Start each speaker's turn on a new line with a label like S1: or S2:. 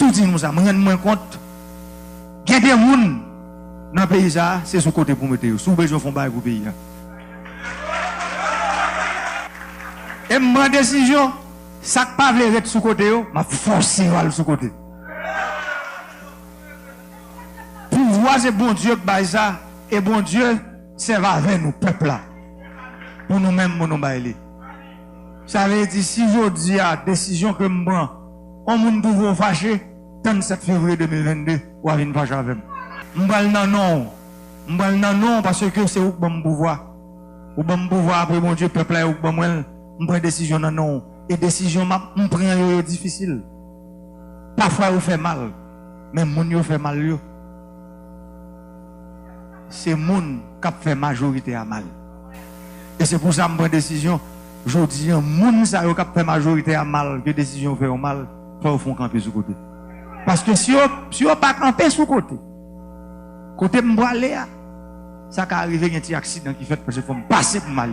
S1: tout dit nous ça, je rends moi compte. Il y a des gens dans le pays, c'est sous côté pour mettre. Sous besoin de faire pour le pays. Et ma décision, ça ne pas être sous côté, je forcé à aller sous côté. Pouvoir, c'est bon Dieu qui baille ça. Et bon Dieu, c'est avec nous, peuple là. Pour nous-mêmes, pour nous bailler. Ça veut dire, si je dis à décision que je prends, on ne peut pas fâcher, 37 février 2022, ou à venir fâcher avec moi. Je ne non, parce que c'est où que je pouvoir. Ou je pouvoir, après mon Dieu, peuple là, ou je prends décision non. Et décision, je prends difficile. Parfois, vous fait mal. Mais mon yo fait mal. Yo. C'est moun qui fait majorité à mal. Et c'est pour ça que je prends décision. Je dis, moun sa yo qui fait majorité à mal, que décision fait au mal, faut font camper sous côté. Parce que si on pas camper sous côté m'boile ça peut arriver un petit accident qui fait parce qu'il faut me passer pour mal.